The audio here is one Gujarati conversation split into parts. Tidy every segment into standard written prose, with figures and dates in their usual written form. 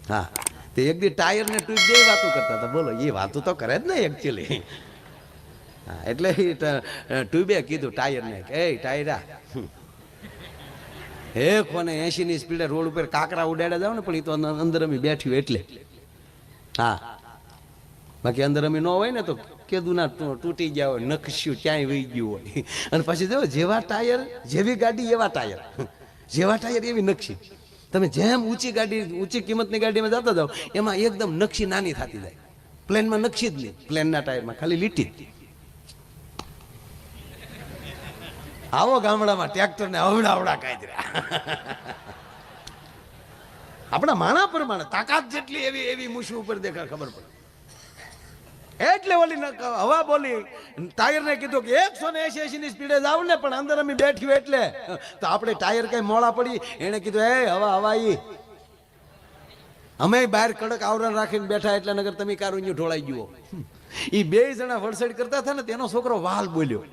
હા, તે એક દી ટાયર ને ટ્યુબ બે વાતો કરતા હતા. બોલો, એ વાતો તો કરે જ ને એકચ્યુઅલી. હા, એટલે ટ્યુબે કીધું ટાયરને કે એ ટાયરા, હે કોને 80 ની સ્પીડે રોડ ઉપર કાકરા ઉડાડ્યા જાવ ને, પણ એ તો અંદર અમે બેઠ્યું એટલે. હા, બાકી અંદર અમે ન હોય ને તો કેદું ના તૂટી ગયા હોય, નખસ્યું ક્યાંય વહી ગયું હોય. અને પછી જો જેવા ટાયર જેવી ગાડી એવા ટાયર, જેવા ટાયર એવી નકશી. તમે જેમ ઊંચી ગાડી, ઊંચી કિંમતની ગાડીમાં જતા જાઓ, એમાં એકદમ નકશી નાની થતી જાય. પ્લેનમાં નકશી જ નહીં, પ્લેનના ટાયરમાં ખાલી લીટી. આવો ગામડામાં ટ્રેક્ટર ને અવડાવડા કાઢ્યા. આપણા માણા પ્રમાણે તાકાત જેટલી એવી એવી મૂછું ઉપર દેખાય ખબર પડે. એટલે ઓલી હવા બોલી ટાયર ને કીધું કે 180 ની સ્પીડે જાવ ને, પણ અંદર અમે બેઠ્યું એટલે. તો આપણે ટાયર કઈ મોડા પડી, એને કીધું એ હવા ઈ અમે બહાર કડક આવરણ રાખીને બેઠા એટલે નગર તમે કારુન્યુ ઢોળાઈ ગયો. એ બે જણા વરસાદ કરતા હતા ને, તેનો છોકરો વાલ બોલ્યો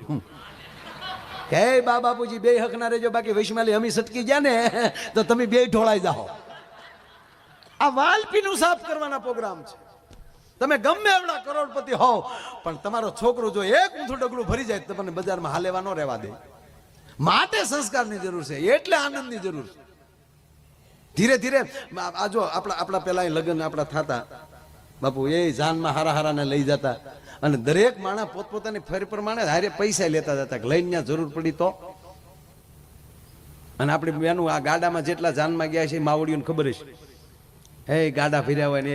કે બા બાપુજી બે હક ના રહેજો, બાકી વૈશ્માલી અમી સટકી ગયા ને તો તમે બે ઢોળાઈ જાઓ. આ વાલપીનું સાફ કરવાના પ્રોગ્રામ છે. તમે ગમે એવડા કરોડપતિ હોવ, પણ તમારો છોકરો જો એક ઊંધું ડગલું ભરી જાય તમને બજારમાં હાલેવા ન રહેવા દે. માટે સંસ્કારની જરૂર છે, એટલે આનંદની જરૂર છે. ધીરે ધીરે આ જો આપણા પેલા લગ્ન આપણા થતા બાપુ, એ જાનમાં હારા હારાને લઈ જતા, અને દરેક માણસ પોતપોતાની ફેર પ્રમાણે હારે પૈસા લેતા જતા, લઈને ત્યાં જરૂર પડી તો. અને આપણી બેનું આ ગાડામાં જેટલા જાનમાં ગયા છે માવડીઓને ખબર છે. એ ગાડા ફર્યા હોય ને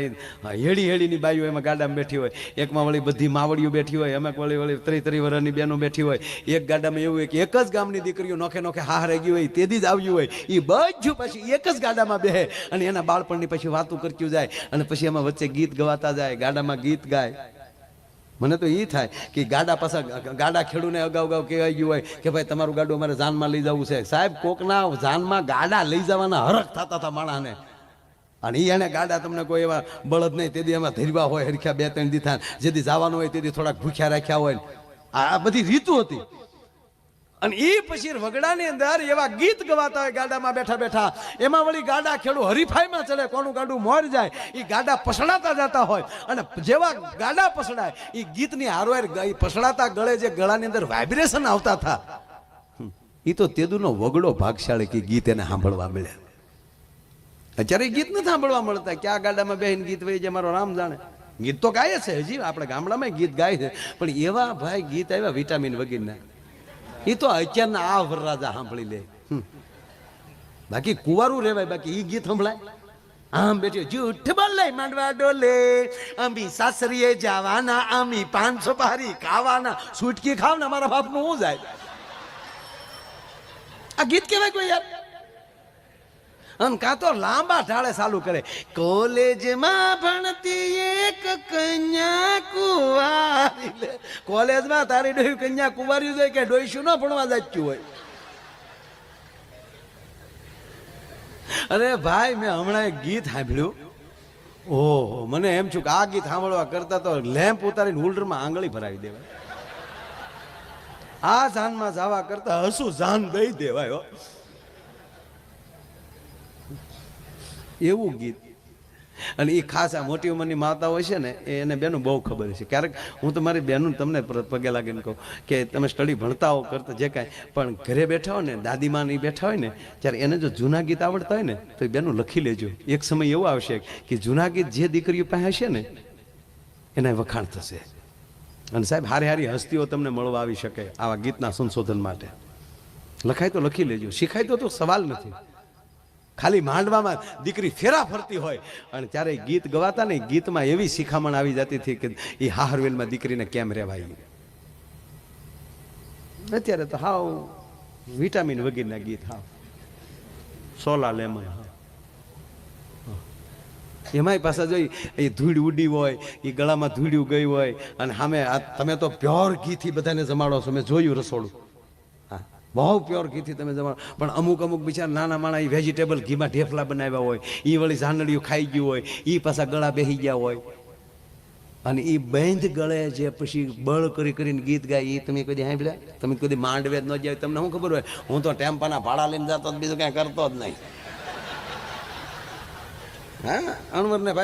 હેડી હેડીની બાઈઓ એમાં ગાડામાં બેઠી હોય, એકમાં વળી બધી માવડીઓ બેઠી હોય, એમાં વળી 30 વર્ષની બેનો બેઠી હોય. એક ગાડામાં એવું હોય કે એક જ ગામની દીકરીઓ નોખે નોખે હાર ગઈ હોય, તેથી જ આવ્યું હોય, એ બધું પછી એક જ ગાડામાં બેહે અને એના બાળપણની પછી વાતું કરતું જાય, અને પછી એમાં વચ્ચે ગીત ગવાતા જાય, ગાડામાં ગીત ગાય. મને તો એ થાય કે ગાડા પાછા ગાડા ખેડૂને અગાઉ અગાઉ કહેવાય ગયું હોય કે ભાઈ તમારું ગાડું અમારે જાનમાં લઈ જવું છે. સાહેબ, કોકના જાનમાં ગાડા લઈ જવાના હરખ થતા હતા માણસને. અને એને ગાડા તમને કોઈ એવા બળદ નહીં, તેથી એમાં ધરવા હોય હરખ્યા 2-3 દીથા, જેથી જવાનું હોય તેથી થોડાક ભૂખ્યા રાખ્યા હોય. આ બધી રીતો હતી. અને એ પછી વગડાની અંદર એવા ગીત ગવાતા હોય ગાડામાં બેઠા બેઠા. એમાં વળી ગાડા ખેડૂ હરીફાઈમાં ચડે, કોનું ગાડું મોર જાય, એ ગાડા પસડાતા જતા હોય. અને જેવા ગાડા પસડાય એ ગીતની હારોહાર પસડાતા ગળે જે ગળાની અંદર વાઇબ્રેશન આવતા હતા, એ તો તેદુનો વગડો ભાગશાળી કે ગીત એને સાંભળવા મળે. અત્યારે ગીત નથી સાંભળવા મળતા. ક્યાં ગાડામાં બેહીને ગીત વહી જાય મારો રામ જાણે. ગીત તો ગાય છે હજી, આપણે ગામડામાં ગીત ગાય છે, પણ એવા ભાઈ ગીત આવ્યા વિટામિન વગેરેના, એ તો અત્યારના આ વરરાજા સાંભળી લે. બાકી કુવારું રેવાય, બાકી એ ગીત સંભળાય. આમ બેઠી જૂઠ બોલે માંડવા ડોલે, અમી સાસરીએ જવાના, અમી 500 પારી ખાવાના, સુટકી ખાવના, મારા બાપનું શું જાય? આ ગીત કેવાય કોઈ યાર? આમ કાં તો લાંબા ઢાળે ચાલુ કરે, કોલેજમાં ભણતી એક કન્યા કુંવારી. કોલેજમાં તારી ડોહી કન્યા કુંવારી હોય કે ડોઈશું ન ભણવા જાચ્યું હોય? અરે ભાઈ, મેં હમણાં એક ગીત સાંભળ્યું. ઓહો, મને એમ છું કે આ ગીત સાંભળવા કરતા તો લેમ્પ ઉતારીને હોલ્ડરમાં આંગળી ભરાવી દેવાય. આ જાનમાં જવા કરતા હસું જાન દઈ દેવાય. એવું ગીત. અને એ ખાસ આ મોટી ઉંમરની માતાઓ છે ને, એને બેનું બહુ ખબર છે. ક્યારેક હું તમારી બહેનું તમને પગે લાગીને કહું કે તમે સ્ટડી ભણતા હો કરતા જે કાંઈ, પણ ઘરે બેઠા હોય ને, દાદીમાં એ બેઠા હોય ને, ત્યારે એને જો જૂના ગીત આવડતા હોય ને તો એ બેનું લખી લેજો. એક સમય એવો આવશે કે જૂના ગીત જે દીકરીઓ પાસે હશે ને એના વખાણ થશે. અને સાહેબ, હારી હારી હસ્તીઓ તમને મળવા આવી શકે આવા ગીતના સંશોધન માટે. લખાય તો લખી લેજો, શીખાય તો સવાલ નથી. ખાલી માંડવામાં દીકરી ફેરા ફરતી હોય અને ત્યારે ગીત ગવાતા ને, ગીતમાં એવી શિખામણ આવી જતી હતી કે એ હાહરવેલમાં દીકરીને કેમ રહેવાય. અત્યારે તો હાવ વિટામિન વગેરેના ગીત, હાવ સોલા લેમન. એમાંય પાછા જોઈ એ ધૂળ ઉડી હોય, એ ગળામાં ધૂળ્યું ગઈ હોય, અને સામે તમે તો પ્યોર ઘીથી બધાને જમાડો છો. મેં જોયું રસોડું, બહુ પ્યોર ઘીથી તમે જમાડો. પણ અમુક અમુક બિચારા નાના માણા એ વેજીટેબલ ઘીમાં ઢેફલા બનાવ્યા હોય, એ વળી જાનડીઓ ખાઈ ગયું હોય, એ પાછા ગળા બેસી ગયા હોય. અને એ બંધ ગળે જે પછી બળ કરી કરીને ગીત ગાય, એ તમે કદી સાંભળ્યા? તમે કદી માંડવે જ ન જાય, તમને શું ખબર હોય? હું તો ટેમ્પાના ભાડા લઈને જતો, બીજું કાંઈ કરતો જ નહીં. હા અણવરને ભાઈ